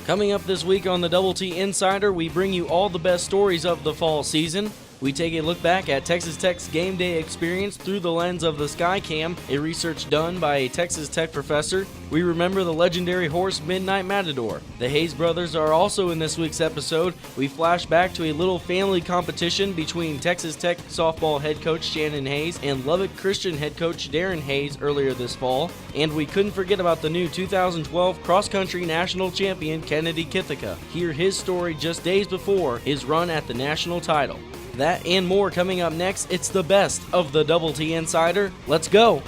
Coming up this week on the Double T Insider, we bring you all the best stories of the fall season. We take a look back at Texas Tech's game day experience through the lens of the Skycam, a research done by a Texas Tech professor. We remember the legendary horse Midnight Matador. The Hayes brothers are also in this week's episode. We flash back to a little family competition between Texas Tech softball head coach Shannon Hayes and Lubbock Christian head coach Darren Hayes earlier this fall. And we couldn't forget about the new 2012 cross-country national champion Kennedy Kithika. Hear his story just days before his run at the national title. That and more coming up next. It's the best of the Double T Insider. Let's go!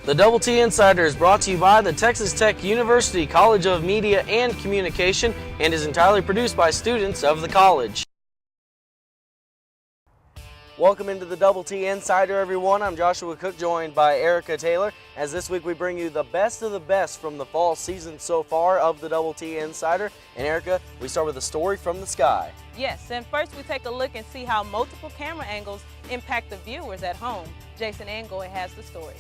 The Double T Insider is brought to you by the Texas Tech University College of Media and Communication and is entirely produced by students of the college. Welcome into the Double T Insider, everyone. I'm Joshua Cook, joined by Erica Taylor, as this week we bring you the best of the best from the fall season so far of the Double T Insider. And Erica, we start with a story from the sky. Yes, and first we take a look and see how multiple camera angles impact the viewers at home. Jason Angoy has the story.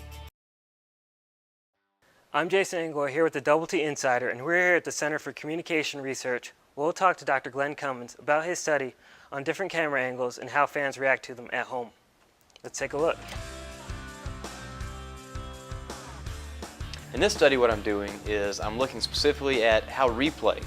I'm Jason Angoy here with the Double T Insider, and we're here at the Center for Communication Research. We'll talk to Dr. Glenn Cummins about his study on different camera angles and how fans react to them at home. Let's take a look. In this study, what I'm doing is I'm looking specifically at how replay,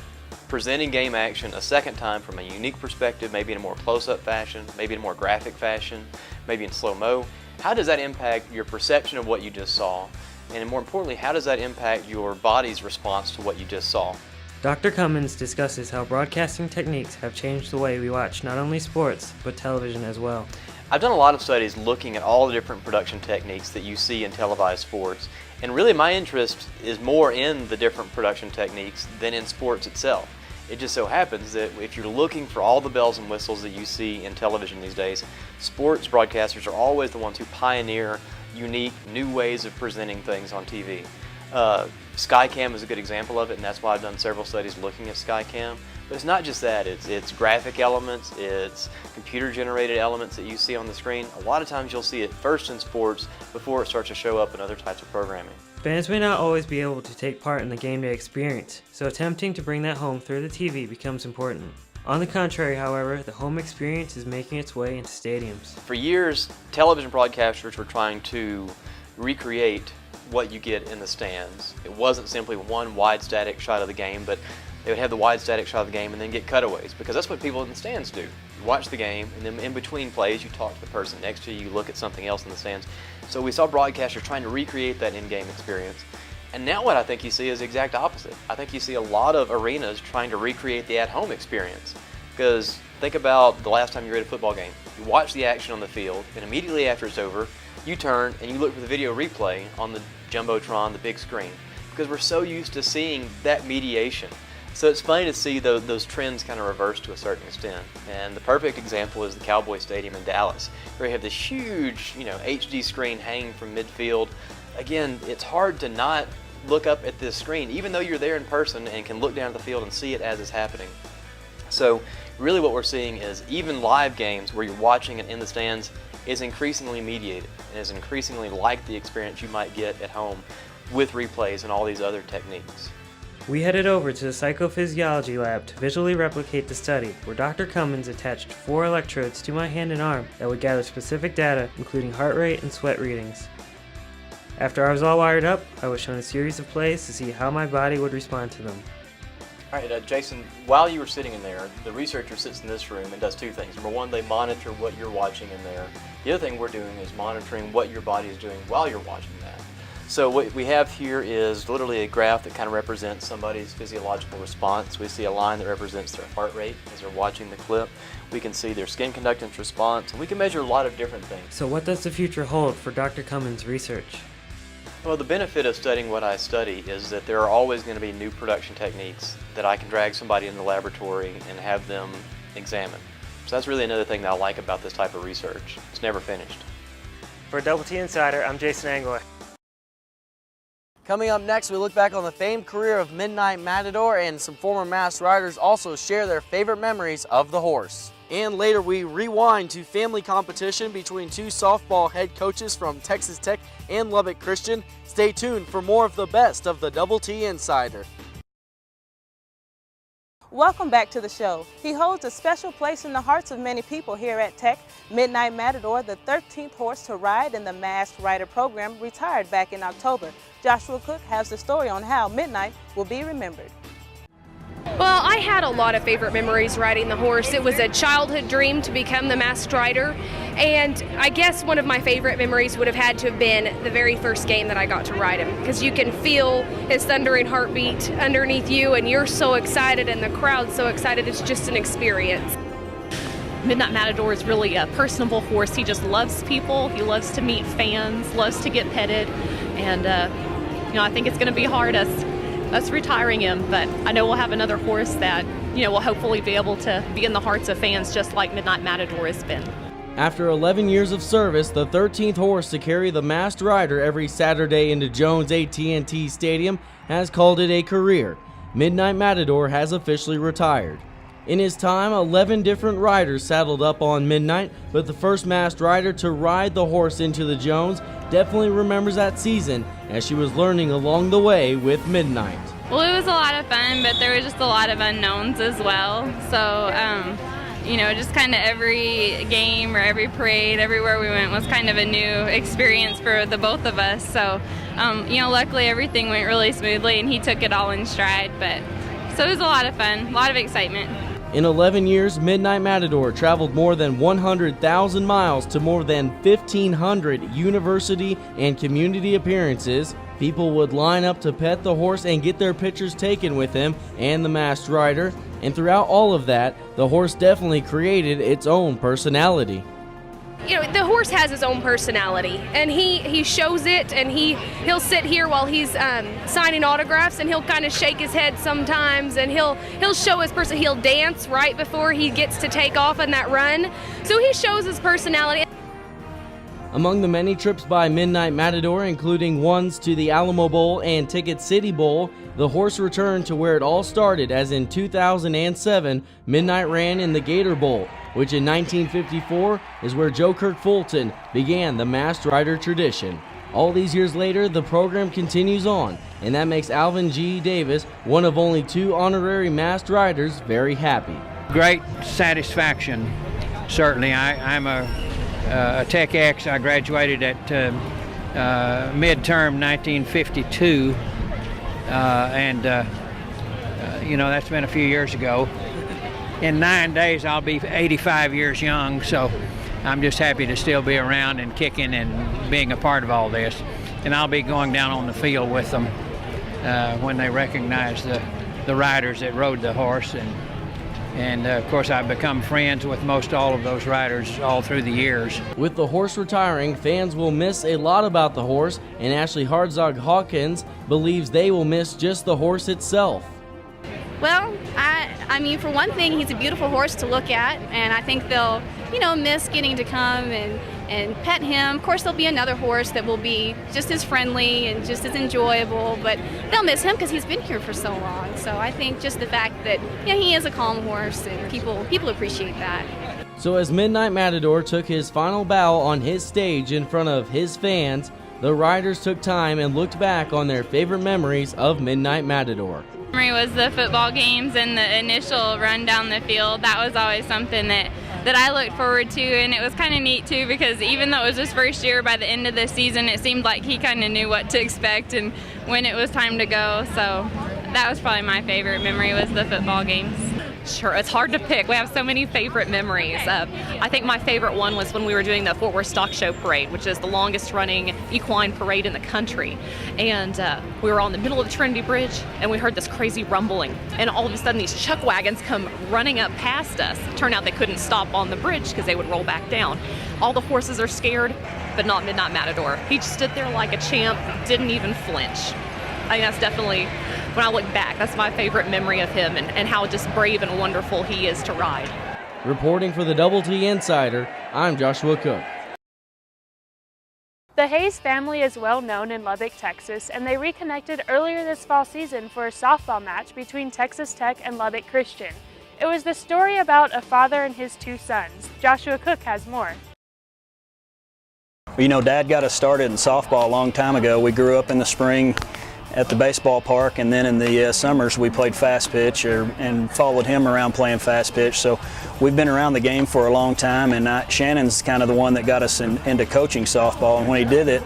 presenting game action a second time from a unique perspective, maybe in a more close-up fashion, maybe in a more graphic fashion, maybe in slow-mo. How does that impact your perception of what you just saw? And more importantly, how does that impact your body's response to what you just saw? Dr. Cummins discusses how broadcasting techniques have changed the way we watch not only sports, but television as well. I've done a lot of studies looking at all the different production techniques that you see in televised sports. And really my interest is more in the different production techniques than in sports itself. It just so happens that if you're looking for all the bells and whistles that you see in television these days, sports broadcasters are always the ones who pioneer unique, new ways of presenting things on TV. Skycam is a good example of it, and that's why I've done several studies looking at Skycam. But it's not just that, it's graphic elements, it's computer-generated elements that you see on the screen. A lot of times you'll see it first in sports before it starts to show up in other types of programming. Fans may not always be able to take part in the game day experience, so attempting to bring that home through the TV becomes important. On the contrary, however, the home experience is making its way into stadiums. For years, television broadcasters were trying to recreate what you get in the stands. It wasn't simply one wide static shot of the game, but they would have the wide static shot of the game and then get cutaways, because that's what people in the stands do. You watch the game, and then in between plays, you talk to the person next to you, you look at something else in the stands. So we saw broadcasters trying to recreate that in-game experience. And now what I think you see is the exact opposite. I think you see a lot of arenas trying to recreate the at-home experience. Because think about the last time you were at a football game. You watch the action on the field, and immediately after it's over, you turn and you look for the video replay on the Jumbotron, the big screen. Because we're so used to seeing that mediation. So it's funny to see those trends kind of reverse to a certain extent. And the perfect example is the Cowboy Stadium in Dallas, where you have this huge, HD screen hanging from midfield. Again, it's hard to not look up at this screen, even though you're there in person and can look down at the field and see it as it's happening. So really what we're seeing is even live games where you're watching it in the stands is increasingly mediated and is increasingly like the experience you might get at home with replays and all these other techniques. We headed over to the psychophysiology lab to visually replicate the study, where Dr. Cummins attached 4 electrodes to my hand and arm that would gather specific data, including heart rate and sweat readings. After I was all wired up, I was shown a series of plays to see how my body would respond to them. All right, Jason, while you were sitting in there, the researcher sits in this room and does 2 things. Number 1, they monitor what you're watching in there. The other thing we're doing is monitoring what your body is doing while you're watching that. So what we have here is literally a graph that kind of represents somebody's physiological response. We see a line that represents their heart rate as they're watching the clip. We can see their skin conductance response, and we can measure a lot of different things. So what does the future hold for Dr. Cummins' research? Well, the benefit of studying what I study is that there are always going to be new production techniques that I can drag somebody in the laboratory and have them examine. So that's really another thing that I like about this type of research. It's never finished. For Double T Insider, I'm Jason Angoy. Coming up next, we look back on the famed career of Midnight Matador, and some former masked riders also share their favorite memories of the horse. And later, we rewind to family competition between two softball head coaches from Texas Tech and Lubbock Christian. Stay tuned for more of the best of the Double T Insider. Welcome back to the show. He holds a special place in the hearts of many people here at Tech. Midnight Matador, the 13th horse to ride in the Masked Rider program, retired back in October. Joshua Cook has the story on how Midnight will be remembered. Well, I had a lot of favorite memories riding the horse. It was a childhood dream to become the Masked Rider, and I guess one of my favorite memories would have had to have been the very first game that I got to ride him, because you can feel his thundering heartbeat underneath you, and you're so excited, and the crowd's so excited. It's just an experience. Midnight Matador is really a personable horse. He just loves people. He loves to meet fans, loves to get petted, and I think it's going to be hard us retiring him, but I know we'll have another horse that, will hopefully be able to be in the hearts of fans just like Midnight Matador has been. After 11 years of service, the 13th horse to carry the Masked Rider every Saturday into Jones AT&T Stadium has called it a career. Midnight Matador has officially retired. In his time, 11 different riders saddled up on Midnight, but the first Masked Rider to ride the horse into the Jones definitely remembers that season, as she was learning along the way with Midnight. Well, it was a lot of fun, but there was just a lot of unknowns as well. So, just kind of every game or every parade, everywhere we went was kind of a new experience for the both of us. So, luckily everything went really smoothly and he took it all in stride. So it was a lot of fun, a lot of excitement. In 11 years, Midnight Matador traveled more than 100,000 miles to more than 1,500 university and community appearances. People would line up to pet the horse and get their pictures taken with him and the Masked Rider. And throughout all of that, the horse definitely created its own personality. The horse has his own personality, and he shows it, and he'll sit here while he's signing autographs, and he'll kind of shake his head sometimes, and he'll show his person. He'll dance right before he gets to take off on that run, so he shows his personality. Among the many trips by Midnight Matador, including ones to the Alamo Bowl and Ticket City Bowl, the horse returned to where it all started, as in 2007, Midnight ran in the Gator Bowl, which in 1954 is where Joe Kirk Fulton began the Masked Rider tradition. All these years later, the program continues on, and that makes Alvin G. Davis, one of only 2 honorary Masked Riders, very happy. Great satisfaction, certainly. I'm a Tech X. I graduated at midterm 1952, and that's been a few years ago. In 9 days, I'll be 85 years young, so I'm just happy to still be around and kicking and being a part of all this. And I'll be going down on the field with them when they recognize the riders that rode the horse. And of course, I've become friends with most all of those riders all through the years. With the horse retiring, fans will miss a lot about the horse, and Ashley Hartzog Hawkins believes they will miss just the horse itself. Well, I mean, for one thing, he's a beautiful horse to look at, and I think they'll, miss getting to come and pet him. Of course, there'll be another horse that will be just as friendly and just as enjoyable, but they'll miss him because he's been here for so long. So I think just the fact that, he is a calm horse, and people appreciate that. So as Midnight Matador took his final bow on his stage in front of his fans, the riders took time and looked back on their favorite memories of Midnight Matador. Memory was the football games and the initial run down the field. That was always something that I looked forward to, and it was kind of neat too, because even though it was his first year, by the end of the season it seemed like he kind of knew what to expect and when it was time to go. So that was probably my favorite memory, was the football games. Sure, it's hard to pick. We have so many favorite memories. I think my favorite one was when we were doing the Fort Worth Stock Show Parade, which is the longest running equine parade in the country. And we were on the middle of the Trinity Bridge, and we heard this crazy rumbling. And all of a sudden, these chuck wagons come running up past us. Turned out they couldn't stop on the bridge because they would roll back down. All the horses are scared, but but not Midnight Matador. He just stood there like a champ, didn't even flinch. I think that's definitely, when I look back, that's my favorite memory of him and how just brave and wonderful he is to ride. Reporting for the Double T Insider, I'm Joshua Cook. The Hayes family is well known in Lubbock, Texas, and they reconnected earlier this fall season for a softball match between Texas Tech and Lubbock Christian. It was the story about a father and his two sons. Joshua Cook has more. You know, Dad got us started in softball a long time ago. We grew up in the spring at the baseball park, and then in the summers we played fast pitch and followed him around playing fast pitch. So we've been around the game for a long time, and Shannon's kind of the one that got us into coaching softball. And when he did it,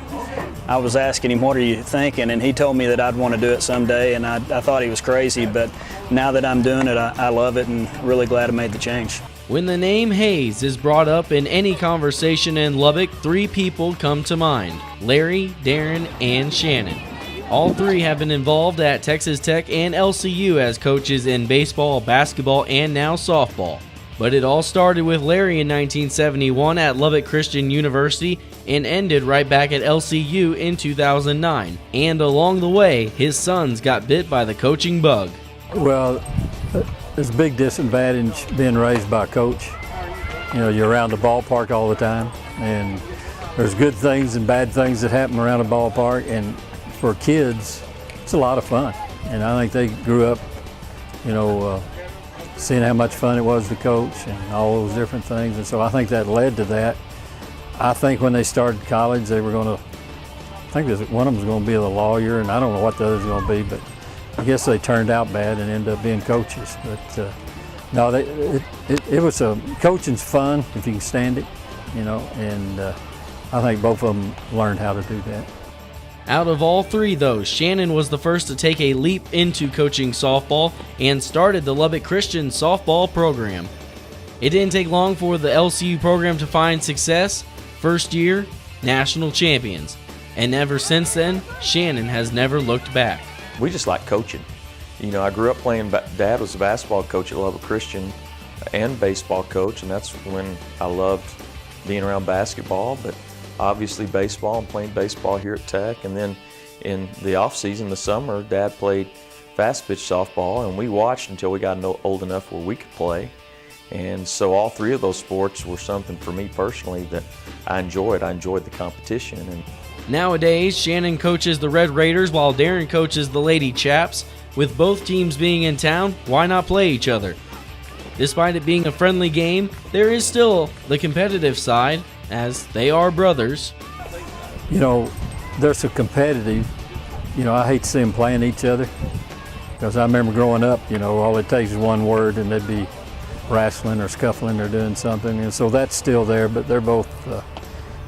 I was asking him, what are you thinking? And he told me that I'd want to do it someday, and I thought he was crazy, but now that I'm doing it, I love it and really glad I made the change. When the name Hayes is brought up in any conversation in Lubbock, three people come to mind: Larry, Darren, and Shannon. All three have been involved at Texas Tech and LCU as coaches in baseball, basketball, and now softball. But it all started with Larry in 1971 at Lubbock Christian University and ended right back at LCU in 2009. And along the way, his sons got bit by the coaching bug. Well, there's a big disadvantage being raised by a coach. You know, you're around the ballpark all the time, and there's good things and bad things that happen around the ballpark, and for kids, it's a lot of fun. And I think they grew up, you know, seeing how much fun it was to coach and all those different things. And so I think that led to that. I think when they started college, they were going to, I think one of them was going to be a lawyer, and I don't know what the other was going to be, but I guess they turned out bad and ended up being coaches. But no, it was coaching's fun if you can stand it, you know, and I think both of them learned how to do that. Out of all three, though, Shannon was the first to take a leap into coaching softball and started the Lubbock Christian softball program. It didn't take long for the LCU program to find success. First year, national champions. And ever since then, Shannon has never looked back. We just like coaching. You know, I grew up playing, Dad was a basketball coach at Lubbock Christian and baseball coach, and that's when I loved being around basketball, but obviously baseball and playing baseball here at Tech. And then in the off season, the summer, Dad played fast pitch softball, and we watched until we got old enough where we could play. And so all three of those sports were something for me personally that I enjoyed. I enjoyed the competition. And nowadays, Shannon coaches the Red Raiders while Darren coaches the Lady Chaps. With both teams being in town, why not play each other? Despite it being a friendly game, there is still the competitive side, as they are brothers. You know, they're so competitive. You know, I hate to see them playing each other, because I remember growing up, you know, all it takes is one word and they'd be wrestling or scuffling or doing something. And so that's still there, but they're both,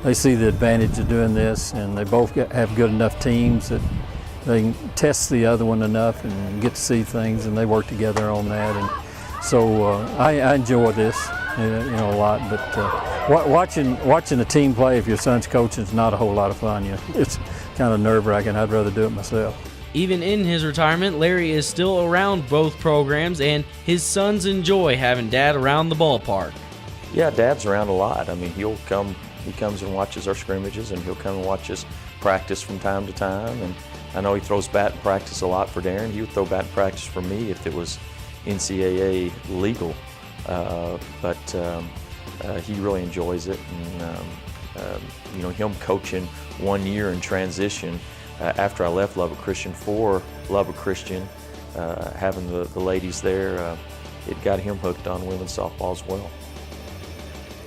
they see the advantage of doing this, and they both have good enough teams that they can test the other one enough and get to see things, and they work together on that. And so I enjoy this, you know, a lot. But watching a team play if your son's coaching is not a whole lot of fun. You know, it's kind of nerve-wracking. I'd rather do it myself. Even in his retirement, Larry is still around both programs, and his sons enjoy having Dad around the ballpark. yeah, Dad's around a lot. I mean, he comes and watches our scrimmages, and he'll come and watch us practice from time to time. And I know he throws bat in practice a lot for Darren. He would throw bat in practice for me if it was NCAA legal. He really enjoys it. And you know, him coaching 1 year in transition after I left Lubbock Christian for Lubbock Christian, having the ladies there, it got him hooked on women's softball as well.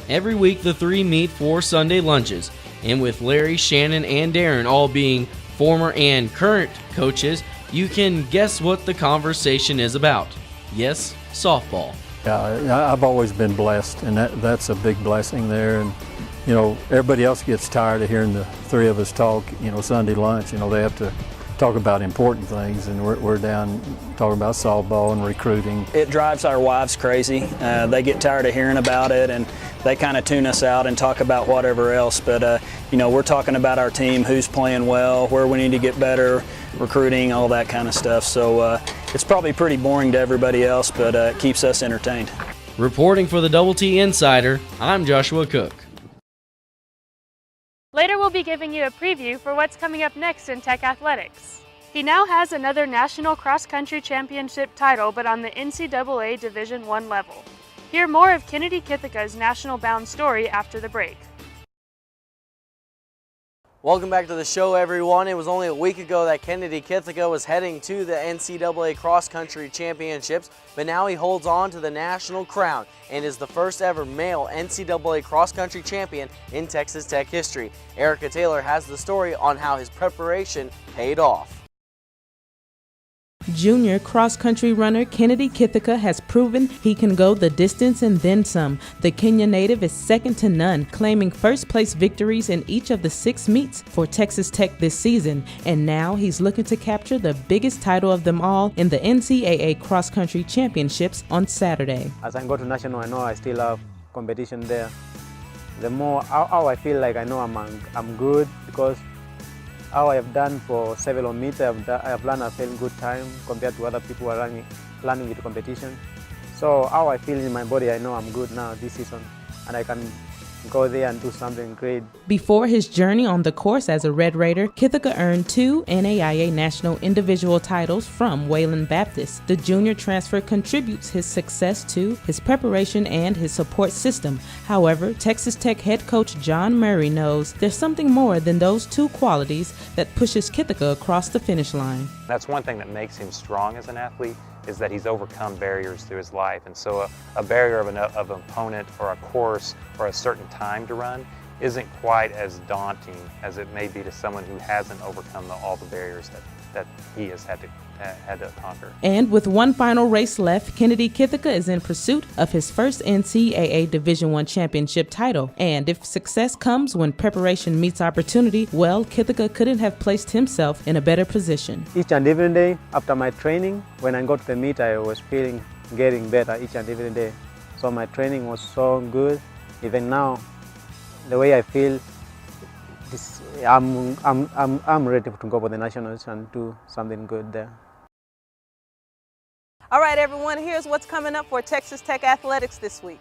Every week the three meet for Sunday lunches, and with Larry, Shannon, and Darren all being former and current coaches, you can guess what the conversation is about. Yes, softball. Yeah, I've always been blessed, and that's a big blessing there. And you know, everybody else gets tired of hearing the three of us talk. You know, Sunday lunch. You know, they have to talk about important things, and we're down talking about softball and recruiting. It drives our wives crazy. They get tired of hearing about it, and they kind of tune us out and talk about whatever else. But you know, we're talking about our team, who's playing well, where we need to get better, recruiting, all that kind of stuff. So it's probably pretty boring to everybody else, but it keeps us entertained. Reporting for the Double T Insider, I'm Joshua Cook. Later Later we'll be giving you a preview for what's coming up next in Tech Athletics. He now has another national cross-country championship title, but on the NCAA Division I level. Hear more of Kithika's national bound story after the break. Welcome back to the show, everyone. It was only a week ago that Kithika was heading to the NCAA Cross Country Championships, but now he holds on to the national crown and is the first ever male NCAA Cross Country champion in Texas Tech history. Erica Taylor has the story on how his preparation paid off. Junior cross-country runner Kithika has proven he can go the distance and then some. The Kenya native is second to none, claiming first-place victories in each of the 6 meets for Texas Tech this season, and now he's looking to capture the biggest title of them all in the NCAA cross-country championships on Saturday. As I go to national, I know I still have competition there. The more how I feel like I know I'm good, because how I have done for several meets, I have run a fairly good time compared to other people who are running with the competition. So how I feel in my body, I know I'm good now this season, and I can go there and do something great. Before his journey on the course as a Red Raider, Kithika earned 2 NAIA national individual titles from Wayland Baptist. The junior transfer contributes his success to his preparation and his support system. However, Texas Tech head coach John Murray knows there's something more than those 2 qualities that pushes Kithika across the finish line. That's one thing that makes him strong as an athlete, is that he's overcome barriers through his life. And so a barrier of an opponent or a course or a certain time to run isn't quite as daunting as it may be to someone who hasn't overcome all the barriers that he has had to conquer. And with one final race left, Kithika is in pursuit of his first NCAA Division I championship title. And if success comes when preparation meets opportunity, well, Kithika couldn't have placed himself in a better position. Each and every day after my training, when I got to the meet, I was getting better each and every day. So my training was so good. Even now, the way I feel, I'm ready to go for the nationals and do something good there. All right, everyone, here's what's coming up for Texas Tech Athletics this week.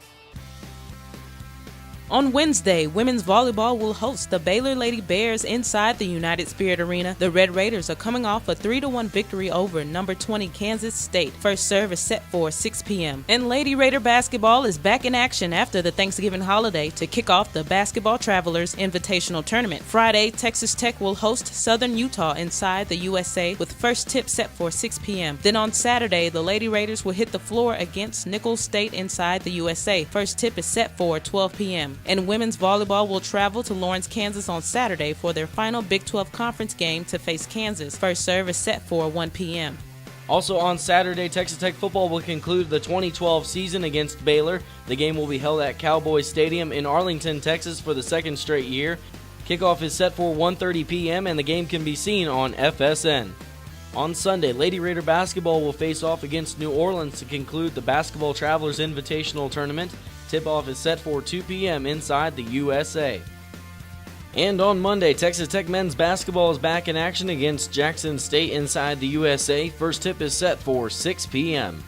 On Wednesday, women's volleyball will host the Baylor Lady Bears inside the United Spirit Arena. The Red Raiders are coming off a 3-1 victory over number 20 Kansas State. First serve is set for 6 p.m. And Lady Raider basketball is back in action after the Thanksgiving holiday to kick off the Basketball Travelers Invitational Tournament. Friday, Texas Tech will host Southern Utah inside the USA with first tip set for 6 p.m. Then on Saturday, the Lady Raiders will hit the floor against Nicholls State inside the USA. First tip is set for 12 p.m. And women's volleyball will travel to Lawrence, Kansas on Saturday for their final Big 12 conference game to face Kansas. First serve is set for 1 p.m. Also on Saturday, Texas Tech football will conclude the 2012 season against Baylor. The game will be held at Cowboy Stadium in Arlington, Texas for the 2nd straight year. Kickoff is set for 1:30 p.m. and the game can be seen on FSN. On Sunday, Lady Raider basketball will face off against New Orleans to conclude the Basketball Travelers Invitational Tournament. Tip-off is set for 2 p.m. inside the USA. And on Monday, Texas Tech men's basketball is back in action against Jackson State inside the USA. First tip is set for 6 p.m.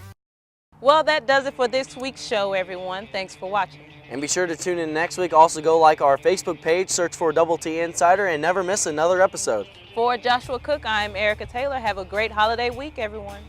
Well, that does it for this week's show, everyone. Thanks for watching. And be sure to tune in next week. Also go like our Facebook page, search for Double T Insider, and never miss another episode. For Joshua Cook, I'm Erica Taylor. Have a great holiday week, everyone.